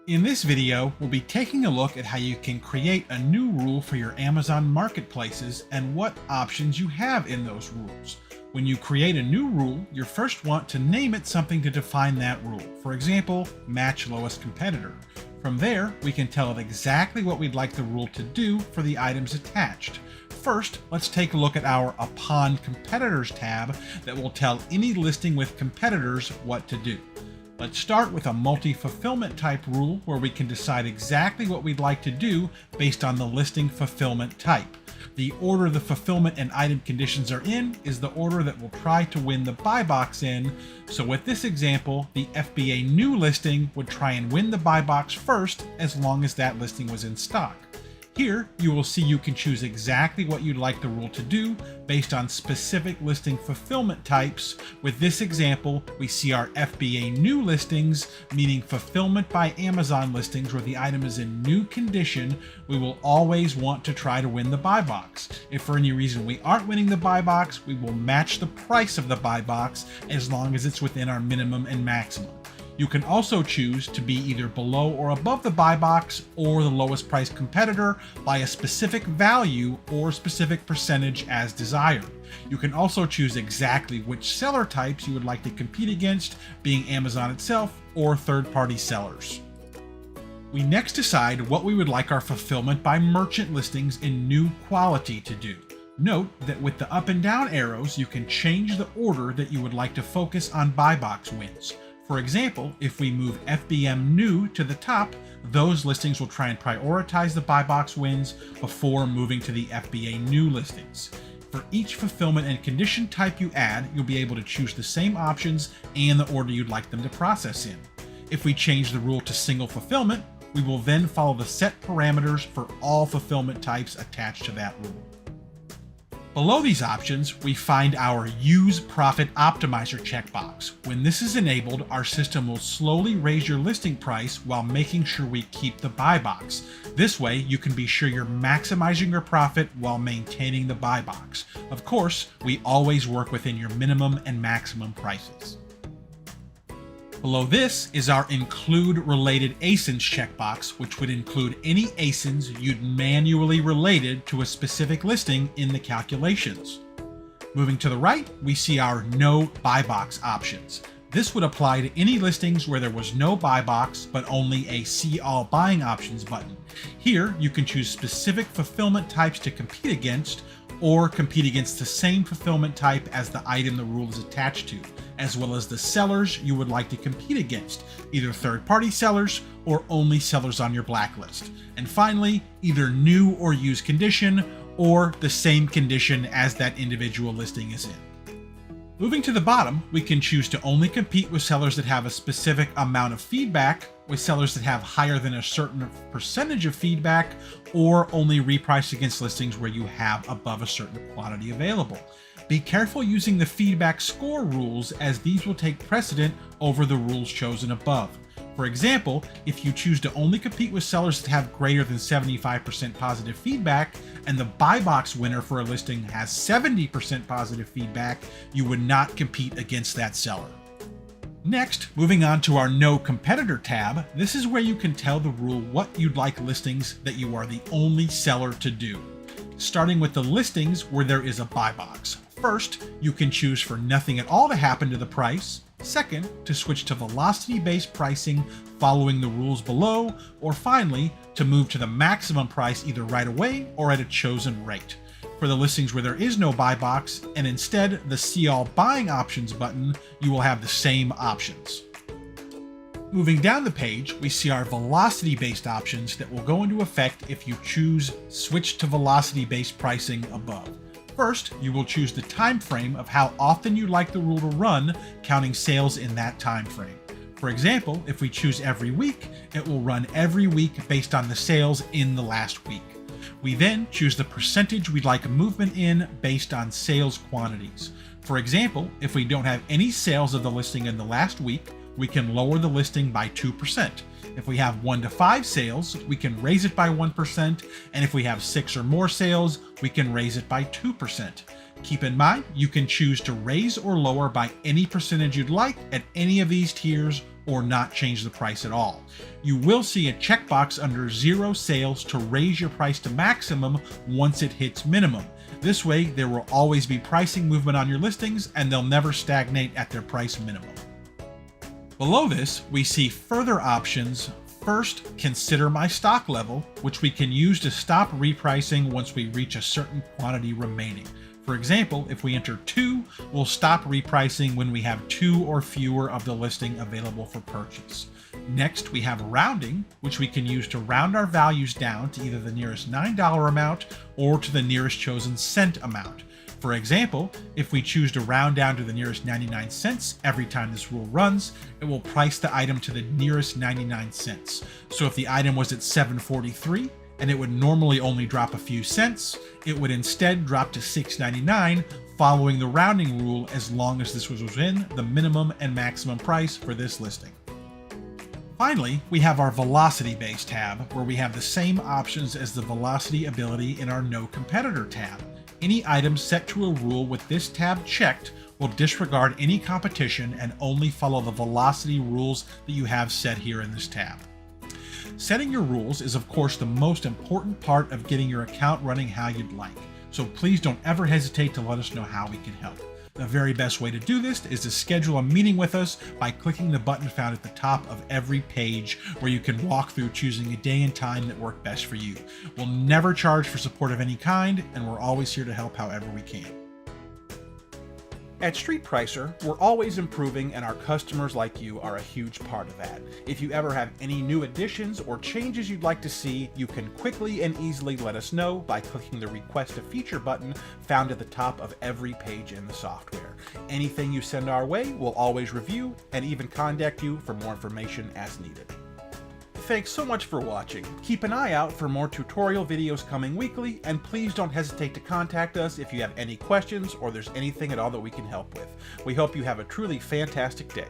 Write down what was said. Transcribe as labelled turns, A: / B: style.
A: In this video, we'll be taking a look at how you can create a new rule for your Amazon marketplaces and what options you have in those rules. When you create a new rule, you first want to name it something to define that rule. For example, match lowest competitor. From there, we can tell it exactly what we'd like the rule to do for the items attached. First, let's take a look at our Upon Competitors tab that will tell any listing with competitors what to do. Let's start with a multi-fulfillment type rule where we can decide exactly what we'd like to do based on the listing fulfillment type. The order the fulfillment and item conditions are in is the order that will try to win the buy box in. So with this example, the FBA new listing would try and win the buy box first as long as that listing was in stock. Here, you will see you can choose exactly what you'd like the rule to do based on specific listing fulfillment types. With this example, we see our FBA new listings, meaning fulfillment by Amazon listings where the item is in new condition. We will always want to try to win the buy box. If for any reason we aren't winning the buy box, we will match the price of the buy box as long as it's within our minimum and maximum. You can also choose to be either below or above the buy box or the lowest price competitor by a specific value or specific percentage as desired. You can also choose exactly which seller types you would like to compete against, being Amazon itself or third-party sellers. We next decide what we would like our fulfillment by merchant listings in new quality to do. Note that with the up and down arrows, you can change the order that you would like to focus on buy box wins. For example, if we move FBM new to the top, those listings will try and prioritize the buy box wins before moving to the FBA new listings. For each fulfillment and condition type you add, you'll be able to choose the same options and the order you'd like them to process in. If we change the rule to single fulfillment, we will then follow the set parameters for all fulfillment types attached to that rule. Below these options, we find our Use Profit Optimizer checkbox. When this is enabled, our system will slowly raise your listing price while making sure we keep the buy box. This way, you can be sure you're maximizing your profit while maintaining the buy box. Of course, we always work within your minimum and maximum prices. Below this is our Include Related ASINs checkbox, which would include any ASINs you'd manually related to a specific listing in the calculations. Moving to the right, we see our No Buy Box options. This would apply to any listings where there was no buy box, but only a See All Buying Options button. Here, you can choose specific fulfillment types to compete against, or compete against the same fulfillment type as the item the rule is attached to, as well as the sellers you would like to compete against, either third-party sellers or only sellers on your blacklist. And finally, either new or used condition, or the same condition as that individual listing is in. Moving to the bottom, we can choose to only compete with sellers that have a specific amount of feedback, with sellers that have higher than a certain percentage of feedback, or only reprice against listings where you have above a certain quantity available. Be careful using the feedback score rules, as these will take precedent over the rules chosen above. For example, if you choose to only compete with sellers that have greater than 75% positive feedback, and the buy box winner for a listing has 70% positive feedback, you would not compete against that seller. Next, moving on to our No Competitor tab, this is where you can tell the rule what you'd like listings that you are the only seller to do. Starting with the listings where there is a buy box. First, you can choose for nothing at all to happen to the price. Second, to switch to velocity-based pricing following the rules below, or finally, to move to the maximum price either right away or at a chosen rate. For the listings where there is no buy box, and instead the See All Buying Options button, you will have the same options. Moving down the page, we see our velocity-based options that will go into effect if you choose Switch to Velocity-based Pricing above. First, you will choose the time frame of how often you'd like the rule to run, counting sales in that time frame. For example, if we choose every week, it will run every week based on the sales in the last week. We then choose the percentage we'd like a movement in based on sales quantities. For example, if we don't have any sales of the listing in the last week, we can lower the listing by 2%. If we have 1 to 5 sales, we can raise it by 1%, and if we have 6 or more sales, we can raise it by 2%. Keep in mind, you can choose to raise or lower by any percentage you'd like at any of these tiers, or not change the price at all. You will see a checkbox under 0 sales to raise your price to maximum once it hits minimum. This way, there will always be pricing movement on your listings and they'll never stagnate at their price minimum. Below this, we see further options. First, consider my stock level, which we can use to stop repricing once we reach a certain quantity remaining. For example, if we enter 2, we'll stop repricing when we have 2 or fewer of the listing available for purchase. Next, we have rounding, which we can use to round our values down to either the nearest $9 amount or to the nearest chosen cent amount. For example, if we choose to round down to the nearest 99 cents every time this rule runs, it will price the item to the nearest 99 cents. So if the item was at $7.43 and it would normally only drop a few cents, it would instead drop to $6.99 following the rounding rule as long as this was within the minimum and maximum price for this listing. Finally, we have our Velocitybased tab, where we have the same options as the velocity ability in our No Competitor tab. Any item set to a rule with this tab checked will disregard any competition and only follow the velocity rules that you have set here in this tab. Setting your rules is of course the most important part of getting your account running how you'd like, so please don't ever hesitate to let us know how we can help. The very best way to do this is to schedule a meeting with us by clicking the button found at the top of every page, where you can walk through choosing a day and time that work best for you. We'll never charge for support of any kind, and we're always here to help however we can. At StreetPricer, we're always improving, and our customers like you are a huge part of that. If you ever have any new additions or changes you'd like to see, you can quickly and easily let us know by clicking the Request a Feature button found at the top of every page in the software. Anything you send our way, we'll always review and even contact you for more information as needed. Thanks so much for watching. Keep an eye out for more tutorial videos coming weekly, and please don't hesitate to contact us if you have any questions or there's anything at all that we can help with. We hope you have a truly fantastic day.